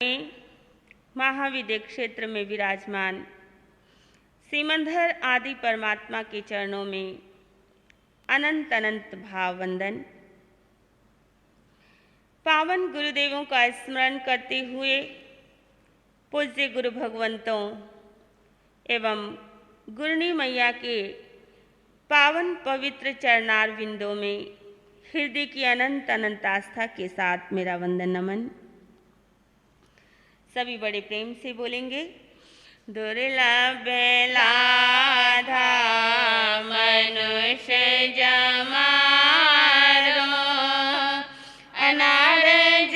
में महाविद्य क्षेत्र में विराजमान सीमंधर आदि परमात्मा के चरणों में अनंत अनंत भाव वंदन। पावन गुरुदेवों का स्मरण करते हुए पूज्य गुरु भगवंतों एवं गुरनी मैया के पावन पवित्र चरणार बिंदों में हृदय की अनंत अनंत आस्था के साथ मेरा वंदन नमन। सभी बड़े प्रेम से बोलेंगे। दुर्लभ लाधा मनुष्य जमारो अनारज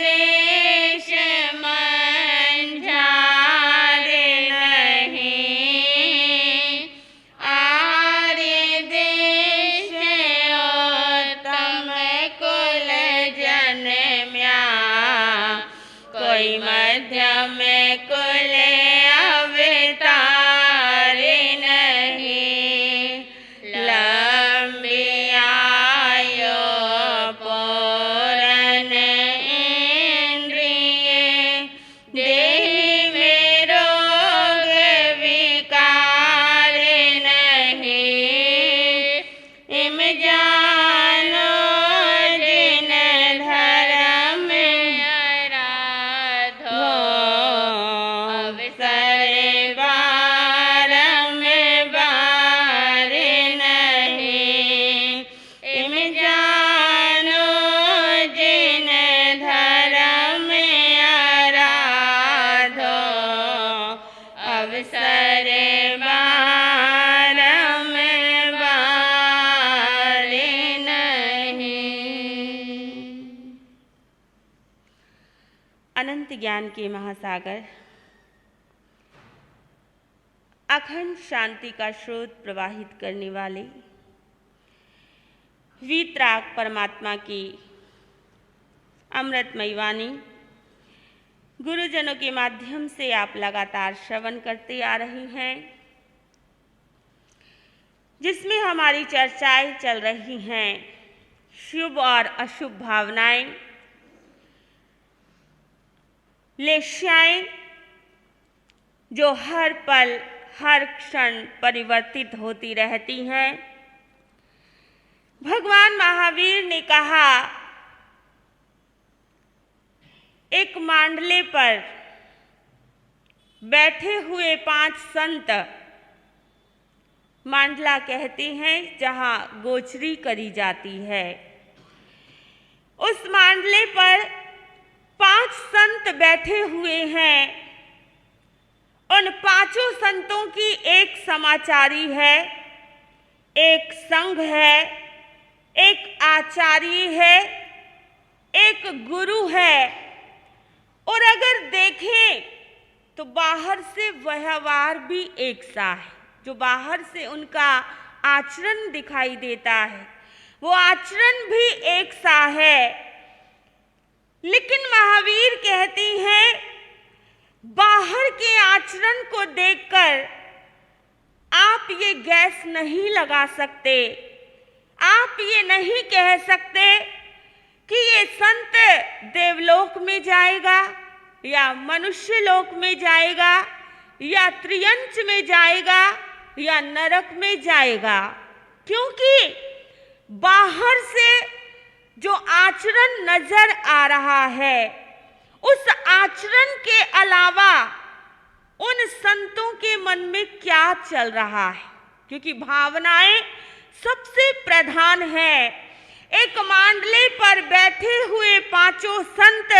देश मन झारे नहीं आर्य देश उत्तम कुल जन्म्या कोई मध्यम कुल अवतार नहीं लंबी आयु पूरन इंद्रिय देहि में रोग विकार नहीं इम जानो जिन धर्म आराधो अवसर बारम बार नहीं इम जानो जिन धर्म आराधो अवसर बारम बार नहीं। अनंत ज्ञान के महासागर अखंड शांति का स्रोत प्रवाहित करने वाले वीतराग परमात्मा की अमृतमयी वाणी गुरुजनों के माध्यम से आप लगातार श्रवण करते आ रहे हैं, जिसमें हमारी चर्चाएं चल रही हैं शुभ और अशुभ भावनाएं, लेश्याएं जो हर पल हर क्षण परिवर्तित होती रहती हैं। भगवान महावीर ने कहा, एक मांडले पर बैठे हुए 5 संत, मांडला कहते हैं जहां गोचरी करी जाती है, उस मांडले पर 5 संत बैठे हुए हैं। उन 5 संतों की एक समाचारी है, एक संघ है, एक आचार्य है, एक गुरु है। और अगर देखें तो बाहर से व्यवहार भी एक सा है, जो बाहर से उनका आचरण दिखाई देता है वो आचरण भी एक सा है। लेकिन महावीर कहती हैं, बाहर के आचरण को देखकर आप ये गैस नहीं लगा सकते, आप ये नहीं कह सकते कि ये संत देवलोक में जाएगा या मनुष्य लोक में जाएगा या त्रियंच में जाएगा या नरक में जाएगा, क्योंकि बाहर से जो आचरण नजर आ रहा है उस आचरण के अलावा उन संतों के मन में क्या चल रहा है, क्योंकि भावनाएं सबसे प्रधान है। एक मांडले पर बैठे हुए 5 संत,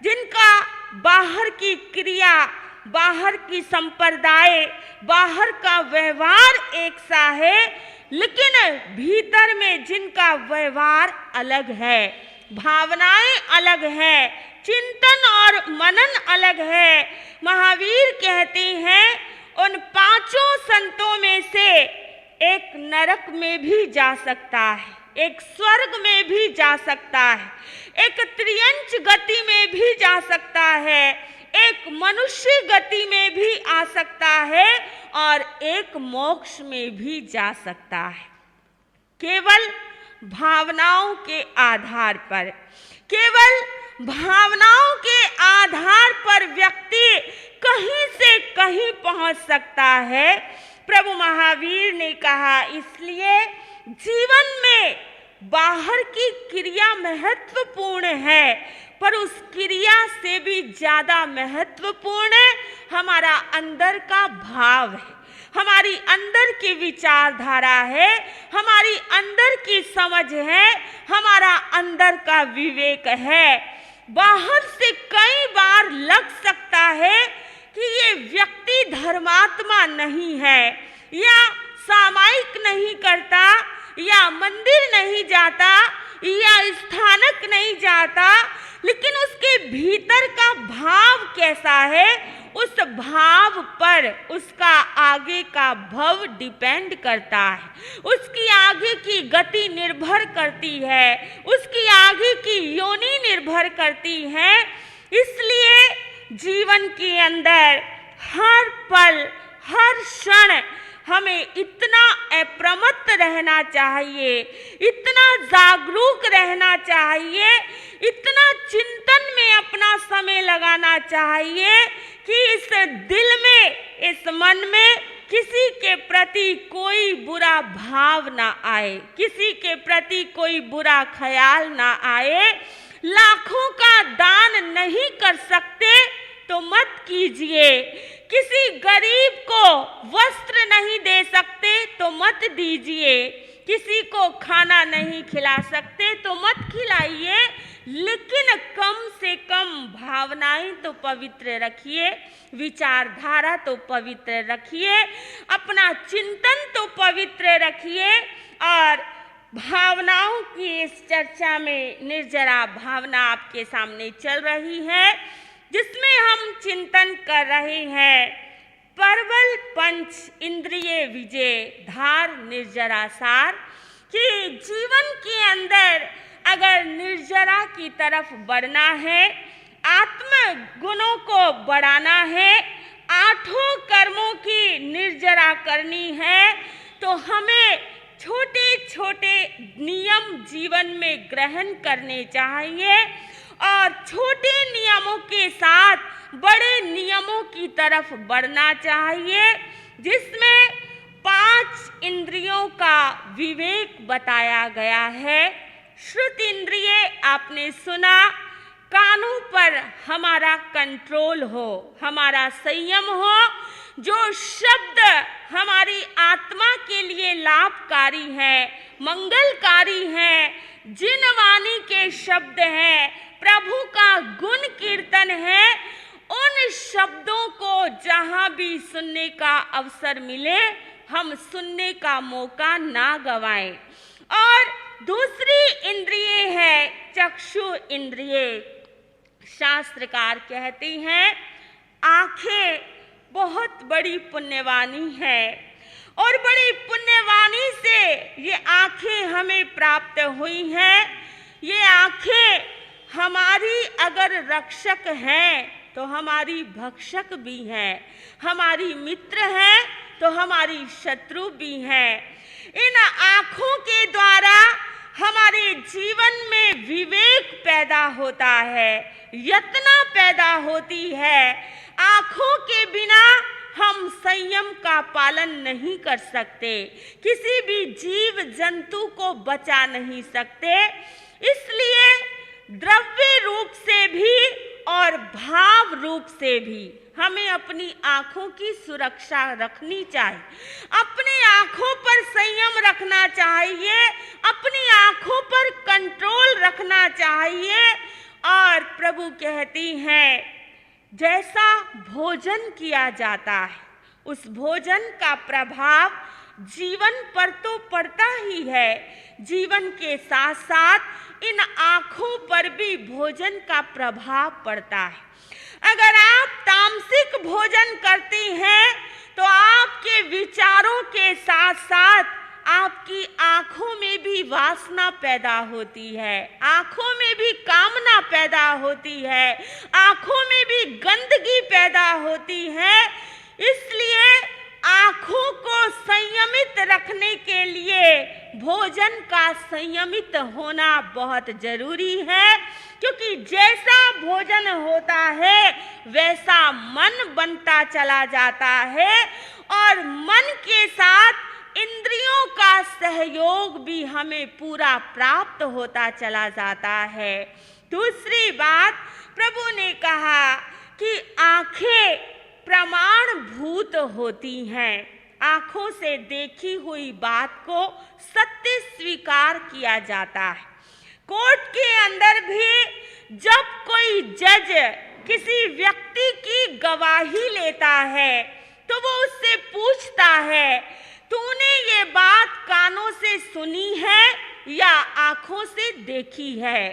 जिनका बाहर की क्रिया, बाहर की संप्रदाय, बाहर का व्यवहार एक सा है, लेकिन भीतर में जिनका व्यवहार अलग है, भावनाएं अलग है, चिंतन और मनन अलग है। महावीर कहते हैं, उन 5 संतों में से एक नरक में भी जा सकता है, एक स्वर्ग में भी जा सकता है, एक त्रियंच गति में भी जा सकता है, एक मनुष्य गति में भी आ सकता है और एक मोक्ष में भी जा सकता है। केवल भावनाओं के आधार पर, केवल भावनाओं के आधार समझ सकता है। प्रभु महावीर ने कहा, इसलिए जीवन में बाहर की क्रिया महत्वपूर्ण है, पर उस क्रिया से भी ज्यादा महत्वपूर्ण हमारा अंदर का भाव है, हमारी अंदर की विचारधारा है, हमारी अंदर की समझ है, हमारा अंदर का विवेक है। बाहर से कई बार लग सकता है कि ये व्यक्ति धर्मात्मा नहीं है, या सामायिक नहीं करता, या मंदिर नहीं जाता, या स्थानक नहीं जाता, लेकिन उसके भीतर का भाव कैसा है, उस भाव पर उसका आगे का भव डिपेंड करता है, उसकी आगे की गति निर्भर करती है, उसकी आगे की योनि निर्भर करती है। इसलिए जीवन के अंदर हर पल, हर क्षण हमें इतना अप्रमत्त रहना चाहिए, इतना जागरूक रहना चाहिए, इतना चिंतन में अपना समय लगाना चाहिए कि इस दिल में, इस मन में किसी के प्रति कोई बुरा भाव ना आए, किसी के प्रति कोई बुरा ख्याल ना आए। लाखों का दान नहीं कर सकते तो मत कीजिए, किसी गरीब को वस्त्र नहीं दे सकते तो मत दीजिए, किसी को खाना नहीं खिला सकते तो मत खिलाइए, लेकिन कम से कम भावनाएं तो पवित्र रखिए, विचारधारा तो पवित्र रखिए, अपना चिंतन तो पवित्र रखिए। और भावनाओं की इस चर्चा में निर्जरा भावना आपके सामने चल रही है, जिसमें हम चिंतन कर रहे हैं परवल पंच इंद्रिय विजय धार निर्जरा सार, कि जीवन के अंदर अगर निर्जरा की तरफ बढ़ना है, आत्म गुणों को बढ़ाना है, आठों कर्मों की निर्जरा करनी है, तो हमें छोटे छोटे नियम जीवन में ग्रहण करने चाहिए और छोटे नियमों के साथ बड़े नियमों की तरफ बढ़ना चाहिए, जिसमें 5 इंद्रियों का विवेक बताया गया है। श्रुत इंद्रिय आपने सुना, कानों पर हमारा कंट्रोल हो, हमारा संयम हो, जो शब्द हमारी आत्मा के लिए लाभकारी है, मंगलकारी है, जिन वाणी के शब्द हैं, प्रभु का गुण कीर्तन है, उन शब्दों को जहां भी सुनने का अवसर मिले हम सुनने का मौका ना गवाएं। और दूसरी इंद्रिय है चक्षु इंद्रिय। शास्त्रकार कहती हैं आंखें बहुत बड़ी पुण्यवानी है, और बड़ी पुण्यवानी से ये आंखें हमें प्राप्त हुई हैं। ये आंखें हमारी अगर रक्षक हैं तो हमारी भक्षक भी हैं, हमारी मित्र हैं तो हमारी शत्रु भी हैं। इन आँखों के द्वारा हमारे जीवन में विवेक पैदा होता है, यत्ना पैदा होती है। आँखों के बिना हम संयम का पालन नहीं कर सकते, किसी भी जीव जंतु को बचा नहीं सकते। इसलिए द्रव्य रूप से भी और भाव रूप से भी हमें अपनी आँखों की सुरक्षा रखनी चाहिए, अपनी आँखों पर संयम रखना चाहिए, अपनी आँखों पर कंट्रोल रखना चाहिए। और प्रभु कहती हैं जैसा भोजन किया जाता है उस भोजन का प्रभाव जीवन पर तो पड़ता ही है, जीवन के साथ साथ इन आँखों पर भी भोजन का प्रभाव पड़ता है। अगर आप तामसिक भोजन करती हैं तो आपके विचारों के साथ साथ आपकी आँखों में भी वासना पैदा होती है, आँखों में भी कामना पैदा होती है, आँखों में भी गंदगी पैदा होती है। इसलिए आँखों को संयमित रखने के लिए भोजन का संयमित होना बहुत जरूरी है, क्योंकि जैसा भोजन होता है वैसा मन बनता चला जाता है और मन के साथ इंद्रियों का सहयोग भी हमें पूरा प्राप्त होता चला जाता है। दूसरी बात, प्रभु ने कहा कि आंखें प्रमाणभूत होती हैं। आंखों से देखी हुई बात को सत्य स्वीकार किया जाता है। कोर्ट के अंदर भी जब कोई जज किसी व्यक्ति की गवाही लेता है तो वो उससे पूछता है, तूने ये बात कानों से सुनी है या आंखों से देखी है?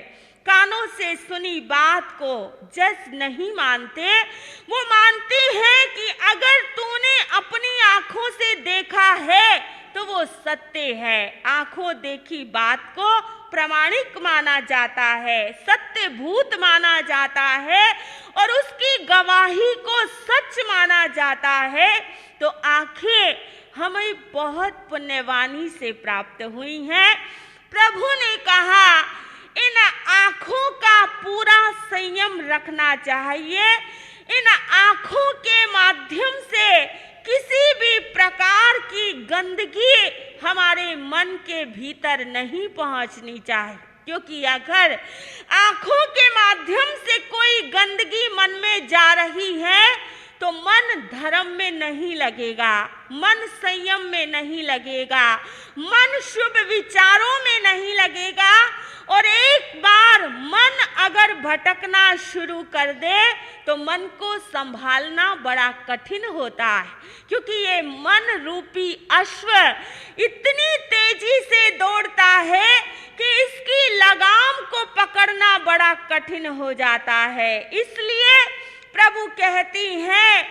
कानों से सुनी बात को जज नहीं मानते, वो मानते हैं कि अगर तूने अपनी आंखों से देखा है तो वो सत्य है। आंखों देखी बात को प्रामाणिक माना जाता है, सत्यभूत माना जाता है और उसकी गवाही को सच माना जाता है। तो आंखें हमें बहुत पुण्यवानी से प्राप्त हुई हैं। प्रभु ने कहा इन आंखों का पूरा संयम रखना चाहिए। इन आंखों के माध्यम से किसी भी प्रकार की गंदगी हमारे मन के भीतर नहीं पहुंचनी चाहिए, क्योंकि अगर आंखों के माध्यम से कोई गंदगी मन में जा रही है तो मन धर्म में नहीं लगेगा, मन संयम में नहीं लगेगा, मन शुभ विचारों में नहीं लगेगा। और एक बार मन अगर भटकना शुरू कर दे तो मन को संभालना बड़ा कठिन होता है, क्योंकि ये मन रूपी अश्व इतनी तेजी से दौड़ता है कि इसकी लगाम को पकड़ना बड़ा कठिन हो जाता है। इसलिए प्रभु कहती हैं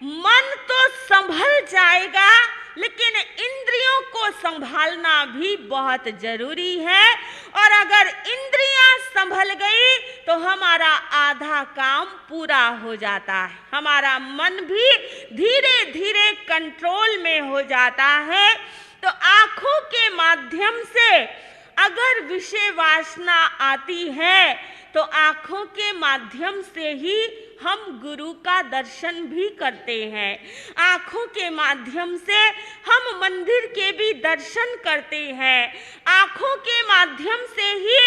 मन तो संभल जाएगा, लेकिन इंद्रियों को संभालना भी बहुत जरूरी है। और अगर इंद्रियां संभल गई तो हमारा आधा काम पूरा हो जाता है, हमारा मन भी धीरे धीरे कंट्रोल में हो जाता है। तो आंखों के माध्यम से अगर विषय वासना आती है तो आंखों के माध्यम से ही हम गुरु का दर्शन भी करते हैं। आंखों के माध्यम से हम मंदिर के भी दर्शन करते हैं। आंखों के माध्यम से ही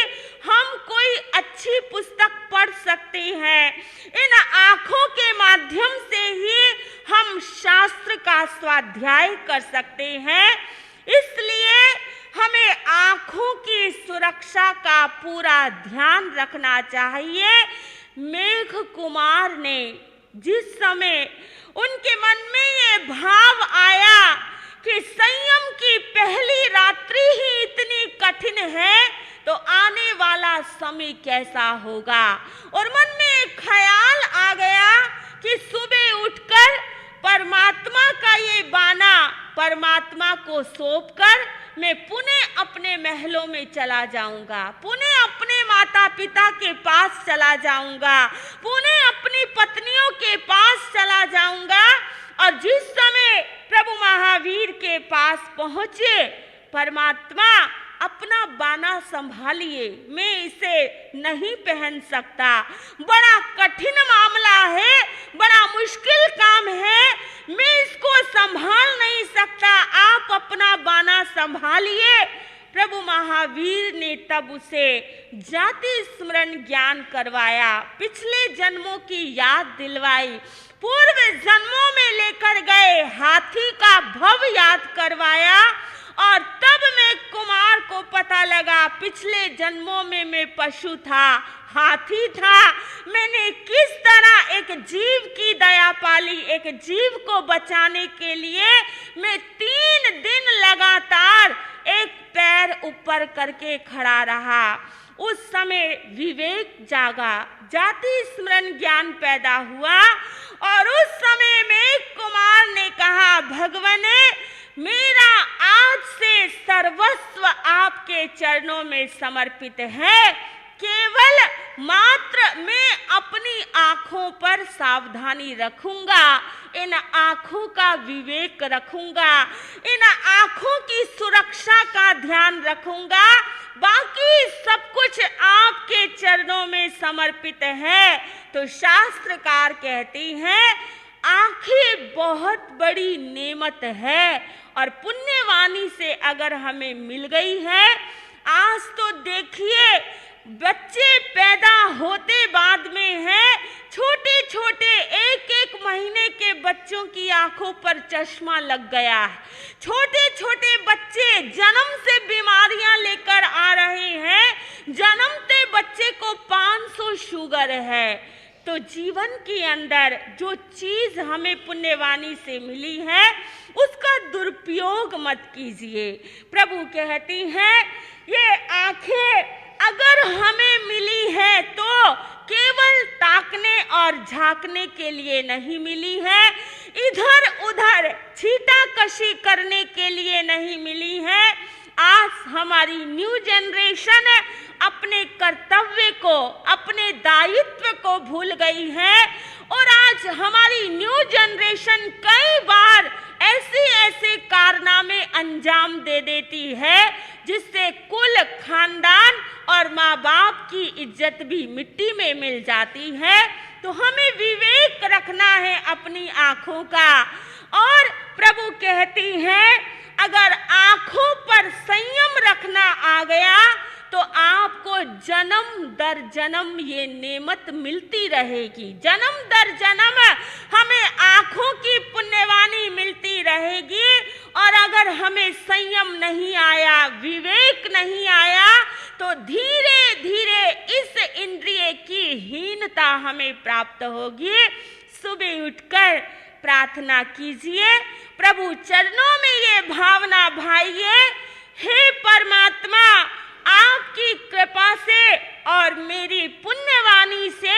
हम कोई अच्छी पुस्तक पढ़ सकते हैं। इन आंखों के माध्यम से ही हम शास्त्र का स्वाध्याय कर सकते हैं। इसलिए हमें आंखों की सुरक्षा का पूरा ध्यान रखना चाहिए। मेघ कुमार ने जिस समय उनके मन में ये भाव आया कि संयम की पहली रात्रि ही इतनी कठिन है तो आने वाला समय कैसा होगा, और मन में एक ख्याल आ गया कि सुबह उठकर परमात्मा का ये बाना परमात्मा को सौंपकर मैं पुनः अपने महलों में चला जाऊंगा, पुनः अपने माता पिता के पास चला जाऊंगा, पुनः अपनी पत्नियों के पास चला जाऊंगा। और जिस समय प्रभु महावीर के पास पहुंचे, परमात्मा अपना बाना संभालिए, मैं इसे नहीं पहन सकता, बड़ा कठिन मामला है, बड़ा मुश्किल काम है, मैं इसको संभाल नहीं सकता, आप अपना बाना संभालिए। प्रभु महावीर ने तब उसे जाति स्मरण ज्ञान करवाया, पिछले जन्मों की याद दिलवाई, पूर्व जन्मों में लेकर गए हाथी का भव याद करवाया। और तब मैं कुमार को पता लगा पिछले जन्मों में मैं पशु था, हाथी था, मैंने किस तरह एक जीव की दया पाली, एक जीव को बचाने के लिए मैं 3 दिन लगातार एक पैर ऊपर करके खड़ा रहा। उस समय विवेक जागा, जाति स्मरण ज्ञान पैदा हुआ और उस समय में कुमार ने कहा, भगवान मेरा आज से सर्वस्व आपके चरणों में समर्पित है, केवल मात्र मैं अपनी आंखों पर सावधानी रखूंगा, इन आंखों का विवेक रखूंगा, इन आंखों की सुरक्षा का ध्यान रखूंगा। बाकी सब कुछ आपके चरणों में समर्पित है। तो शास्त्रकार कहती हैं आंखें बहुत बड़ी नेमत है और पुण्यवाणी से अगर हमें मिल गई है। आज तो देखिए बच्चे पैदा होते बाद में हैं, छोटे छोटे एक एक महीने के बच्चों की आंखों पर चश्मा लग गया है। छोटे छोटे बच्चे जन्म से बीमारियां लेकर आ रहे हैं, जन्मते बच्चे को 500 शुगर है। तो जीवन के अंदर जो चीज हमें पुण्यवाणी से मिली है उसका दुरुपयोग मत कीजिए। प्रभु कहती हैं ये आंखें अगर हमें मिली है तो केवल ताकने और झांकने के लिए नहीं मिली है, इधर उधर छींटाकशी करने के लिए नहीं मिली है। आज हमारी न्यू जनरेशन अपने कर्तव्य को, अपने दायित्व को भूल गई है और आज हमारी न्यू जनरेशन कई बार ऐसे कारनामे अंजाम दे देती है जिससे कुल, खानदान और माँ बाप की इज्जत भी मिट्टी में मिल जाती है। तो हमें विवेक रखना है अपनी आंखों का। और प्रभु कहती हैं अगर आंखों पर संयम रखना आ गया तो आपको जन्म दर जन्म ये नेमत मिलती रहेगी। जन्म दर जन्म हमें आंखों की पुण्यवाणी मिलती रहेगी। और अगर हमें संयम नहीं आया, विवेक नहीं आया तो धीरे धीरे इस इंद्रिय की हीनता हमें प्राप्त होगी। सुबह उठकर प्रार्थना कीजिए, प्रभु चरणों में ये भावना भाइये, हे परमात्मा आपकी कृपा से और मेरी पुण्यवाणी से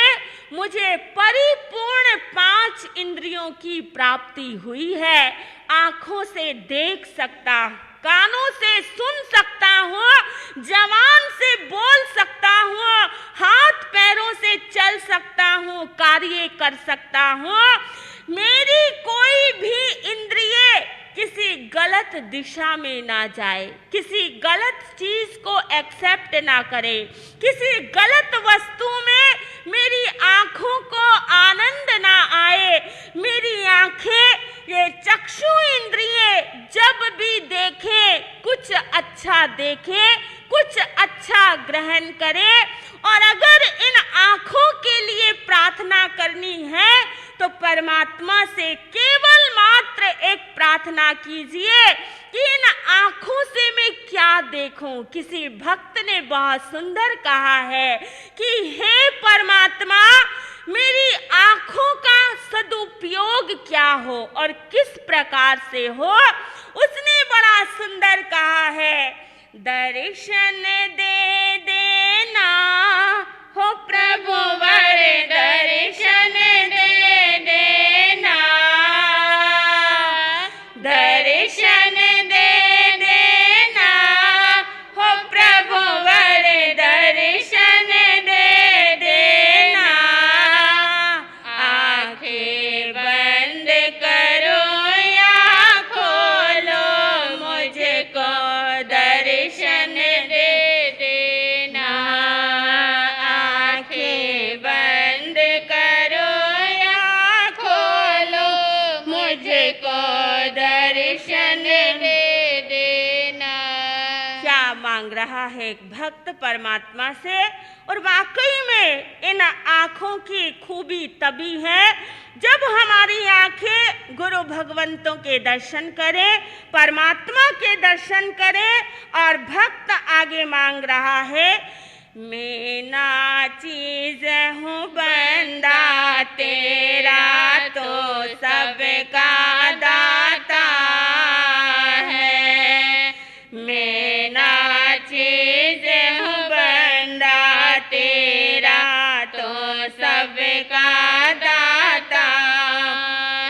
मुझे परिपूर्ण 5 इंद्रियों की प्राप्ति हुई है। आंखों से देख सकता, कानों से सुन सकता हूँ, जबान से बोल सकता हूँ, हाथ पैरों से चल सकता हूँ, कार्य कर सकता हूँ। मेरी कोई भी इंद्रिय किसी गलत दिशा में ना जाए, किसी गलत चीज को एक्सेप्ट ना करे, किसी गलत वस्तु में मेरी आंखों को आनंद ना आए। मेरी आंखें, ये चक्षु इंद्रिय जब भी देखे कुछ अच्छा देखे, कुछ अच्छा ग्रहण करे। और अगर इन आंखों के लिए प्रार्थना करनी है तो परमात्मा से केवल मात्र एक प्रार्थना कीजिए कि इन आंखों से मैं क्या देखूं। किसी भक्त ने बहुत सुंदर कहा है कि हे परमात्मा मेरी आंखों का सदुपयोग क्या हो और किस प्रकार से हो। उसने बड़ा सुंदर कहा है, दर्शन दे देना हो प्रभु वर, दर्शन दे देना, दर्शन दे देना हो प्रभु वर, दर्शन दे देना। आंखें बंद करो या खोलो, मुझको दर्शन दे देना। आंखें बंद करो या खोलो, मुझको दर्शन दे देना। क्या मांग रहा है एक भक्त परमात्मा से। और वाकई में इन आंखों की खूबी तभी है जब हमारी आंखें गुरु भगवंतों के दर्शन करें, परमात्मा के दर्शन करें। और भक्त आगे मांग रहा है, मैं ना चीज हूँ बंदा तेरा, तो सबका दाता है। मैं ना चीज हूँ बंदा तेरा, तो सबका दाता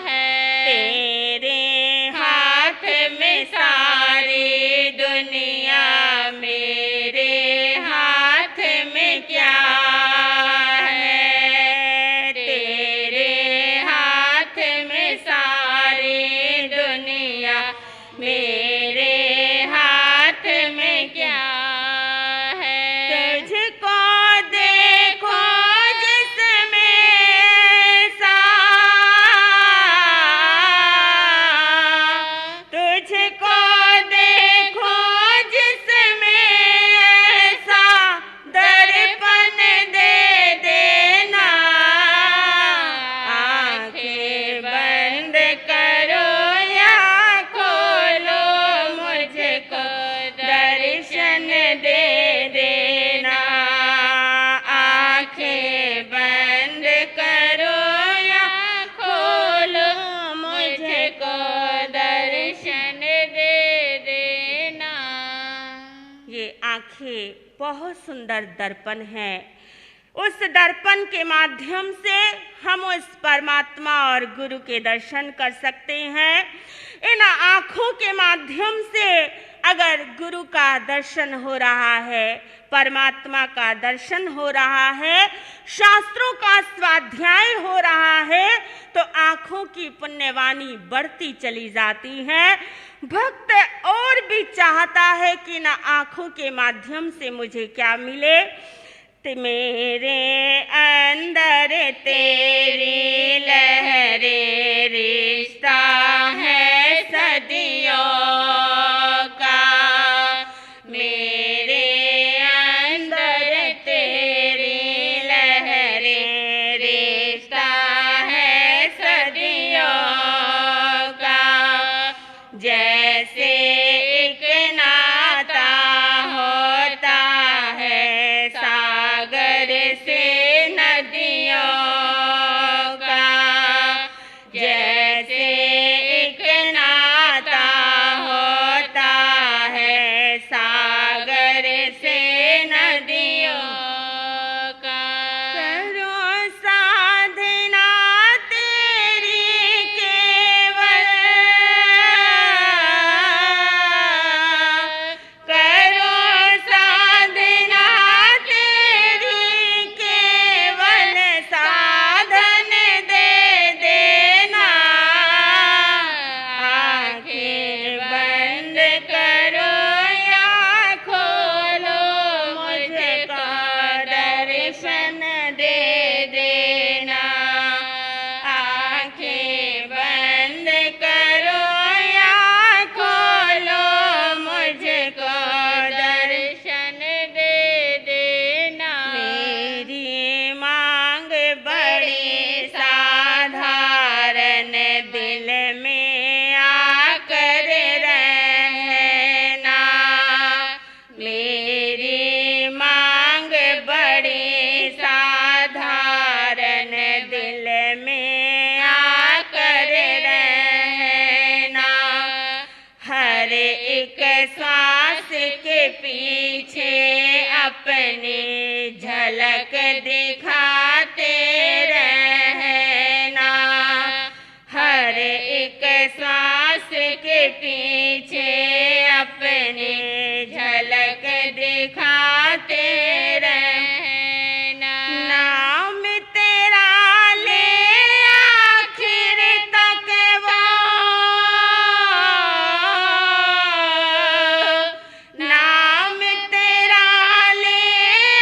है। तेरे हाथ में सारी दुनिया, मेरे हाथ में क्या है। तेरे बहुत सुंदर दर्पण है। उस दर्पण के माध्यम से हम उस परमात्मा और गुरु के दर्शन कर सकते हैं। इन आँखों के माध्यम से अगर गुरु का दर्शन हो रहा है, परमात्मा का दर्शन हो रहा है, शास्त्रों का स्वाध्याय हो रहा है, तो आँखों की पुण्यवाणी बढ़ती चली जाती है। भक्त और भी चाहता है कि न आँखों के माध्यम से मुझे क्या मिले, ते मेरे अंदर तेरी लहरे रिश्ता है सदियों का, मेरे अंदर तेरी लहरे रिश्ता है सदियों का। जैसे एक नाता होता है सागर से नदियों का, जैसे एक नाता होता है सागर से नदियों का। करो साधना तेरी केवल, करो साधना तेरी केवल, साधन दे देना। आंखें बंद करो या खोलो, मुझको दर्शन दे देना। आंखें बंद करो या खोलो, मुझको दर्शन दे देना। मेरी मांग बड़ी साधारण, दिल में आकर रहना। मेरी मांग बड़ी साधारण, दिल में आकर रहना। हर एक श्वास के पीछे अपनी झलक दिखाते रहना। हर एक श्वास के पीछे अपनी झलक दिखाते रहना। नाम तेरा ले आखिर तक वो, नाम तेरा ले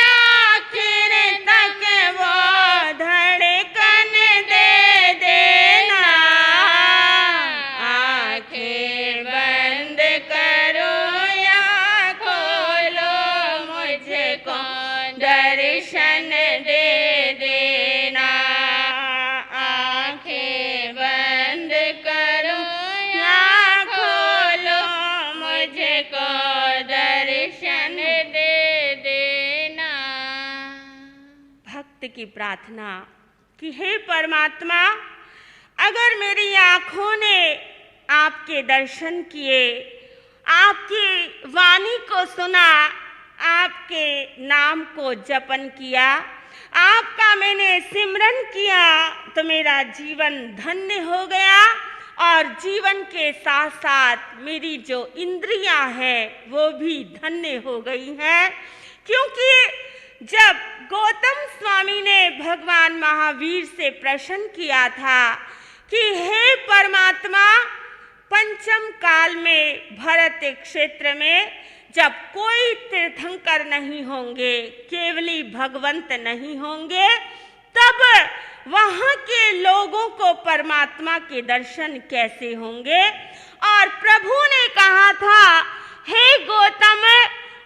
आखिर तक वो, धड़कन दे देना। आंखें बंद करो या खोलो, मुझको दर्शन दे देना। आंखें बंद करो या खोलो, मुझको दर्शन दे देना। भक्त की प्रार्थना कि हे परमात्मा, अगर मेरी आँखों ने आपके दर्शन किए, आपकी वाणी को सुना, आपके नाम को जपन किया, आपका मैंने सिमरन किया, तो मेरा जीवन धन्य हो गया। और जीवन के साथ साथ मेरी जो इंद्रियां हैं वो भी धन्य हो गई हैं। क्योंकि जब गौतम स्वामी ने भगवान महावीर से प्रश्न किया था कि हे परमात्मा, पंचम काल में भरत क्षेत्र में जब कोई तीर्थंकर नहीं होंगे, केवली भगवंत नहीं होंगे, तब वहाँ के लोगों को परमात्मा के दर्शन कैसे होंगे। और प्रभु ने कहा था, हे गौतम,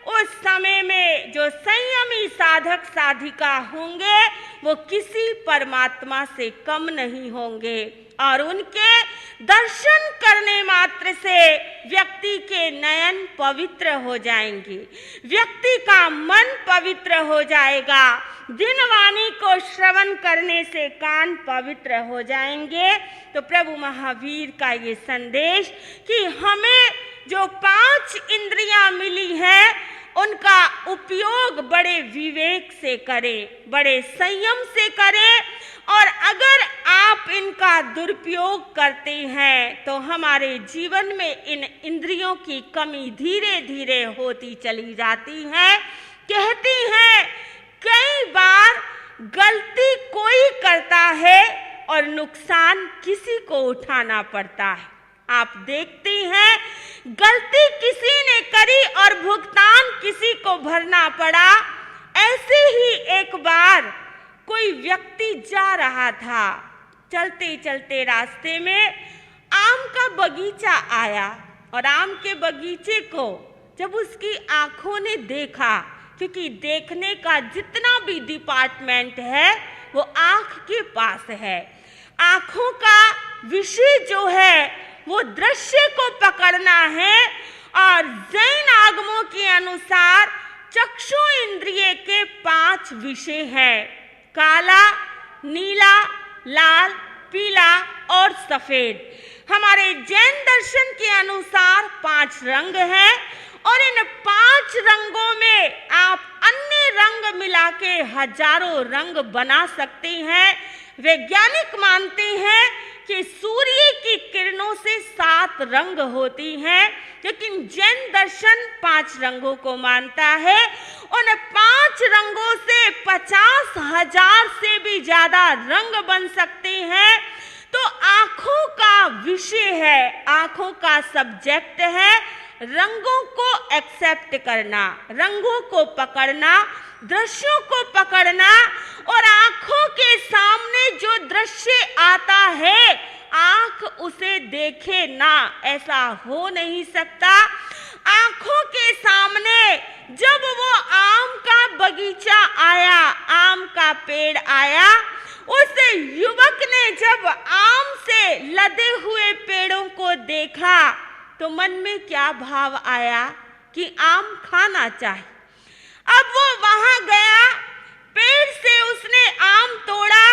उस समय में जो संयमी साधक साधिका होंगे वो किसी परमात्मा से कम नहीं होंगे, और उनके दर्शन करने मात्र से व्यक्ति के नयन पवित्र हो जाएंगे, व्यक्ति का मन पवित्र हो जाएगा, दिनवाणी को श्रवण करने से कान पवित्र हो जाएंगे। तो प्रभु महावीर का ये संदेश कि हमें जो 5 इंद्रियां मिली हैं, उनका उपयोग बड़े विवेक से करें, बड़े संयम से करें। और अगर आप इनका दुरुपयोग करते हैं तो हमारे जीवन में इन इंद्रियों की कमी धीरे धीरे होती चली जाती है। कहती हैं कई बार गलती कोई करता है और नुकसान किसी को उठाना पड़ता है। आप देखते हैं गलती किसी ने करी और भुगतान किसी को भरना पड़ा। ऐसे ही एक बार कोई व्यक्ति जा रहा था, चलते चलते रास्ते में आम का बगीचा आया और आम के बगीचे को जब उसकी आंखों ने देखा, क्योंकि देखने का जितना भी डिपार्टमेंट है वो आंख के पास है, आंखों का विषय जो है वो दृश्य को पकड़ना है। और जैन आगमों के अनुसार चक्षु इंद्रिय के 5 विषय हैं, काला, नीला, लाल, पीला और सफेद। हमारे जैन दर्शन के अनुसार 5 रंग हैं और इन 5 रंगों में आप अन्य रंग मिला के हजारों रंग बना सकते हैं। वैज्ञानिक मानते हैं कि सूर्य की किरणों से 7 रंग होती हैं, लेकिन जैन दर्शन 5 रंगों को मानता है। उन 5 रंगों से 50,000 से भी ज्यादा रंग बन सकते हैं। तो आंखों का विषय है, आंखों का सब्जेक्ट है रंगों को एक्सेप्ट करना, रंगों को पकड़ना, दृश्यों को पकड़ना। और आंखों के सामने जो दृश्य आता है आंख उसे देखे ना, ऐसा हो नहीं सकता। आंखों के सामने जब वो आम का बगीचा आया, आम का पेड़ आया, उस युवक ने जब आम से लदे हुए पेड़ों को देखा तो मन में क्या भाव आया कि आम खाना चाहे। अब वो वहां गया, पेड़ से उसने आम तोड़ा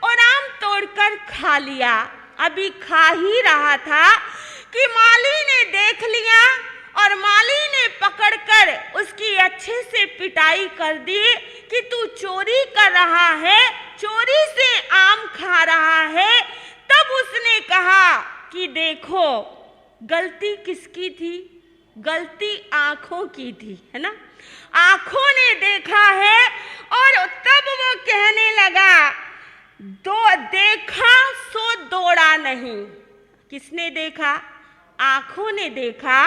और आम तोड़कर खा लिया। अभी खा ही रहा था कि माली ने देख लिया और माली ने पकड़कर उसकी अच्छे से पिटाई कर दी कि तू चोरी कर रहा है, चोरी से आम खा रहा है। तब उसने कहा कि देखो गलती किसकी थी, गलती आंखों की थी, है ना। आंखों ने देखा है और तब वो कहने लगा देखा सो दौड़ा नहीं। किसने देखा? आंखों ने देखा।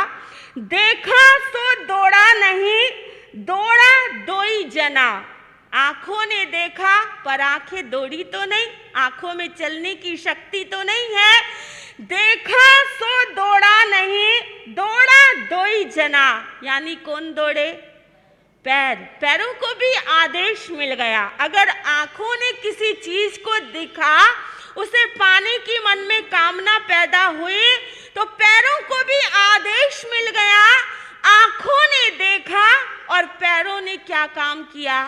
देखा सो दौड़ा नहीं, दौड़ा दोई जना। आंखों ने देखा पर आंखें दौड़ी तो नहीं, आंखों में चलने की शक्ति तो नहीं है। देखा सो दौड़ा नहीं, दौड़ा दोई जना। यानी कौन दौड़े? पैर। पैरों को भी आदेश मिल गया। अगर आंखों ने किसी चीज को देखा, उसे पाने की मन में कामना पैदा हुई, तो पैरों को भी आदेश मिल गया। आंखों ने देखा और पैरों ने क्या काम किया?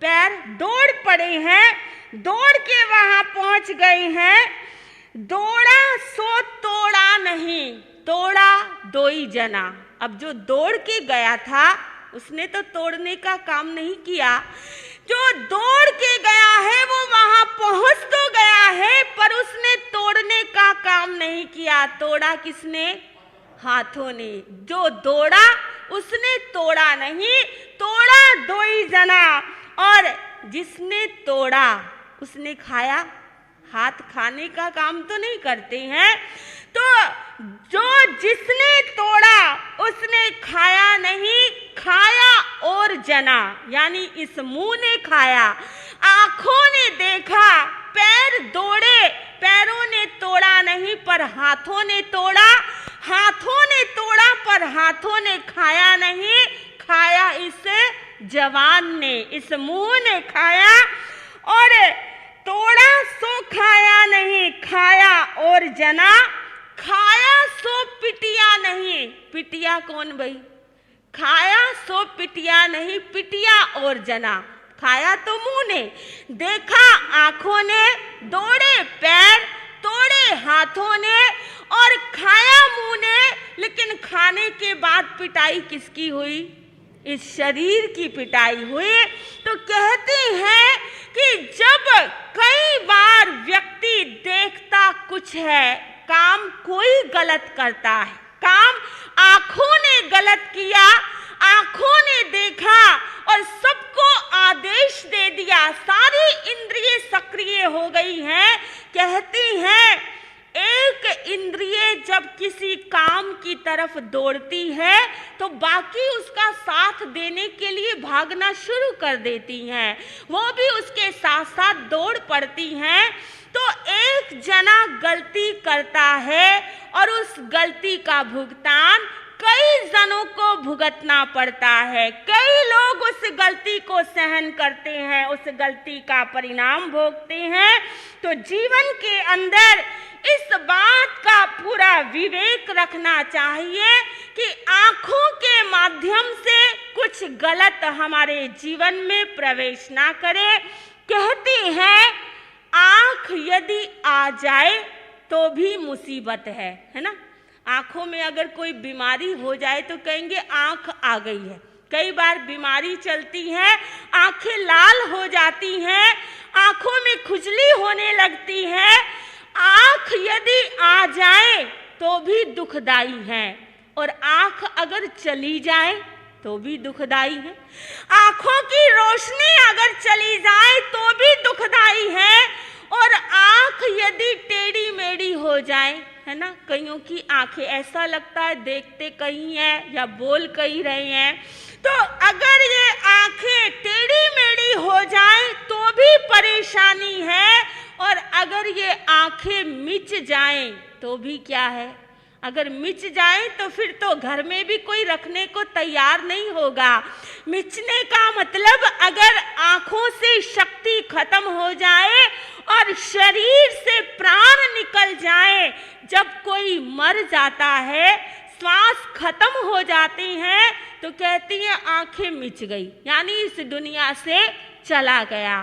पैर दौड़ पड़े हैं, दौड़ के वहां पहुंच गए हैं। दौड़ा सो तोड़ा नहीं, तोड़ा दोई जना। अब जो दौड़ के गया था उसने तो तोड़ने का काम नहीं किया, जो दौड़ के गया है वो वहां पहुंच तो गया है पर उसने तोड़ने का काम नहीं किया। तोड़ा किसने? हाथों ने। जो दौड़ा उसने तोड़ा नहीं, तोड़ा दोई जना। और जिसने तोड़ा उसने खाया। हाथ खाने का काम तो नहीं करते हैं, तो जो जिसने तोड़ा उसने खाया नहीं, खाया और जना। यानी इस मुंह ने खाया, आंखों ने देखा, पैर दौड़े, पैरों ने तोड़ा नहीं पर हाथों ने तोड़ा। हाथों ने तोड़ा पर हाथों ने खाया नहीं, खाया इस जवान ने, इस मुंह ने खाया। और तोड़ा सो खाया नहीं, खाया और जना। खाया सो पिटिया नहीं। पिटिया कौन भाई? खाया सो पिटिया नहीं, पिटिया और जना। खाया तो मुंह ने, देखा आंखों ने, दौड़े पैर, तोड़े हाथों ने और खाया मुंह ने। लेकिन खाने के बाद पिटाई किसकी हुई? इस शरीर की पिटाई हुई। तो कहते हैं कि जब कई बार व्यक्ति देखता कुछ है, काम कोई गलत करता है, काम आंखों ने गलत किया, आंखों ने देखा और सबको आदेश दे दिया, सारी इंद्रिय सक्रिय हो गई हैं। कहती हैं एक इंद्रिय जब किसी काम की तरफ दौड़ती है तो बाकी उसका साथ देने के लिए भागना शुरू कर देती हैं, वो भी उसके साथ साथ दौड़ पड़ती हैं। तो एक जना गलती करता है और उस गलती का भुगतान कई जनों को भुगतना पड़ता है, कई लोग उस गलती को सहन करते हैं, उस गलती का परिणाम भोगते हैं। तो जीवन के अंदर इस बात का पूरा विवेक रखना चाहिए कि आंखों के माध्यम से कुछ गलत हमारे जीवन में प्रवेश ना करे। कहती हैं आंख यदि आ जाए तो भी मुसीबत है ना। आंखों में अगर कोई बीमारी हो जाए तो कहेंगे आंख आ गई है। कई बार बीमारी चलती है, आंखें लाल हो जाती हैं, आंखों में खुजली होने लगती है। आंख यदि आ जाए तो भी दुखदाई है और आंख अगर चली जाए तो भी दुखदाई है। आंखों की रोशनी अगर चली जाए तो भी दुखदाई है और आंख यदि टेढ़ी मेढ़ी हो जाए, है ना, कईयों की आंखें ऐसा लगता है देखते कहीं हैं या बोल कहीं रहे हैं। तो अगर ये आंखें टेढ़ी मेढ़ी हो जाए तो भी परेशानी है और अगर ये आंखें मिच जाएं तो भी क्या है, अगर मिच जाए तो फिर तो घर में भी कोई रखने को तैयार नहीं होगा। मिचने का मतलब अगर आंखों से शक्ति खत्म हो जाए और शरीर से प्राण निकल जाए, जब कोई मर जाता है, श्वास खत्म हो जाती हैं तो कहती हैं आंखें मिच गई, यानी इस दुनिया से चला गया।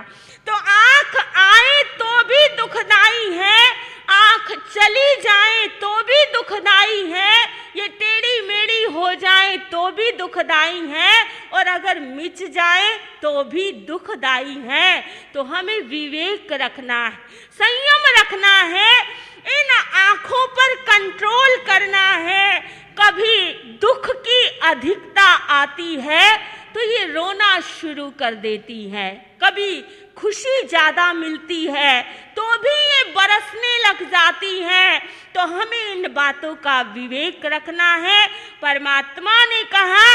तो आंख आए तो भी दुखदाई है, आंख चली जाए तो भी दुखदाई है, ये टेढ़ी मेढ़ी हो जाए तो भी दुखदाई है और अगर मिच जाए तो भी दुखदाई है। तो हमें विवेक रखना है, संयम रखना है, इन आंखों पर कंट्रोल करना है। कभी दुख की अधिकता आती है तो ये रोना शुरू कर देती है, कभी खुशी ज्यादा मिलती है तो भी ये बरसने लग जाती है। तो हमें इन बातों का विवेक रखना है। परमात्मा ने कहा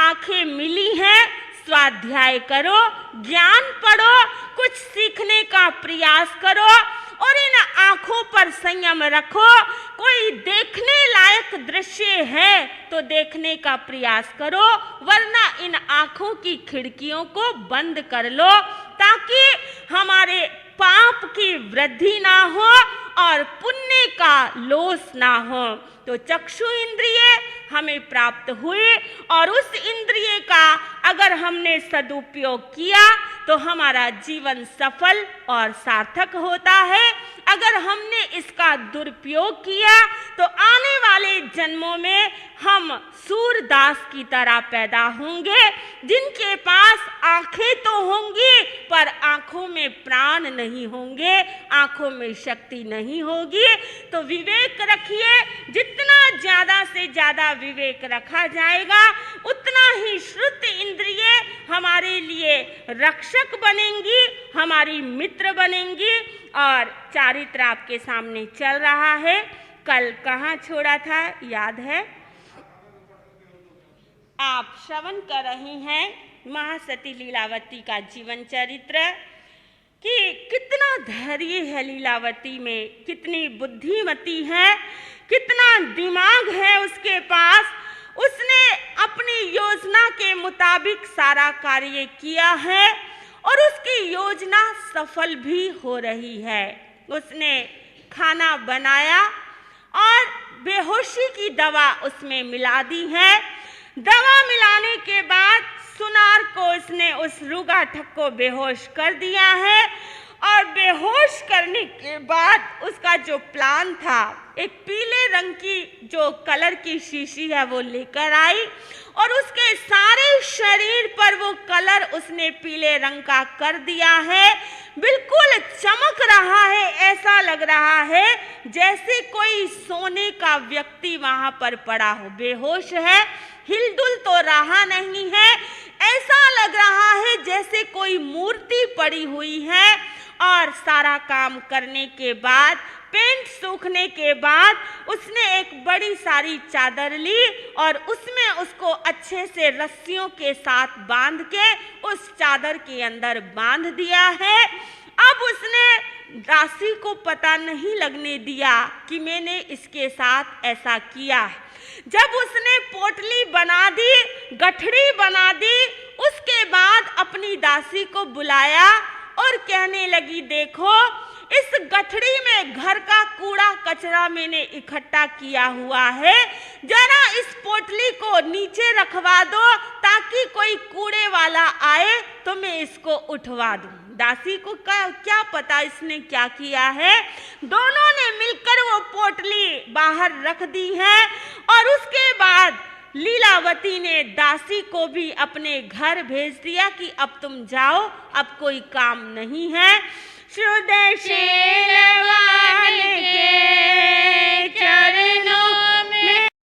आंखें मिली हैं, स्वाध्याय करो, ज्ञान पढ़ो, कुछ सीखने का प्रयास करो और इन आंखों पर संयम रखो। कोई देखने लायक दृश्य है तो देखने का प्रयास करो, वरना इन आंखों की खिड़कियों को बंद कर लो ताकि हमारे पाप की वृद्धि ना हो और पुण्य का लोस ना हो। तो चक्षु इंद्रिय हमें प्राप्त हुए और उस इंद्रिय का अगर हमने सदुपयोग किया तो हमारा जीवन सफल और सार्थक होता है। अगर हमने इसका दुरुपयोग किया तो आने वाले जन्मों में हम सूरदास की तरह पैदा होंगे, जिनके पास आंखें तो होंगी पर आंखों में प्राण नहीं होंगे, आंखों में शक्ति नहीं होगी। तो विवेक रखिए, जितना ज्यादा से ज्यादा विवेक रखा जाएगा उतना ही श्रुति इंद्रिय हमारे लिए रक्षक बनेंगी, हमारी मित्र बनेंगी। और चारित्र आपके सामने चल रहा है, कल कहाँ छोड़ा था याद है? आप श्रवण कर रहे हैं महासती लीलावती का जीवन चरित्र कि कितना धैर्य है लीलावती में, कितनी बुद्धिमती है, कितना दिमाग है उसके पास। उसने अपनी योजना के मुताबिक सारा कार्य किया है और उसकी योजना सफल भी हो रही है। उसने खाना बनाया और बेहोशी की दवा उसमें मिला दी है। दवा मिलाने के बाद सुनार को उसने उस रुगा ठग को बेहोश कर दिया है और बेहोश करने के बाद उसका जो प्लान था, एक पीले रंग की जो कलर की शीशी है वो लेकर आई और उसके सारे शरीर पर वो कलर उसने पीले रंग का कर दिया है। बिल्कुल चमक रहा है, ऐसा लग रहा है जैसे कोई सोने का व्यक्ति वहां पर पड़ा हो। बेहोश है, हिलडुल तो रहा नहीं है, ऐसा लग रहा है जैसे कोई मूर्ति पड़ी हुई है। और सारा काम करने के बाद, पेंट सूखने के बाद उसने एक बड़ी सारी चादर ली और उसमें उसको अच्छे से रस्सियों के साथ बांध के उस चादर के अंदर बांध दिया है। अब उसने दासी को पता नहीं लगने दिया कि मैंने इसके साथ ऐसा किया है। जब उसने पोटली बना दी, गठड़ी बना दी, उसके बाद अपनी दासी को बुलाया और कहने लगी, देखो इस गठड़ी में घर का कूड़ा कचरा मैंने इकट्ठा किया हुआ है, जरा इस पोटली को नीचे रखवा दो ताकि कोई कूड़े वाला आए तो मैं इसको उठवा दूं। दासी को क्या पता इसने क्या किया है। दोनों ने मिलकर वो पोटली बाहर रख दी है और उसके बाद लीलावती ने दासी को भी अपने घर भेज दिया कि अब तुम जाओ, अब कोई काम नहीं है। शुद्ध शीलवान के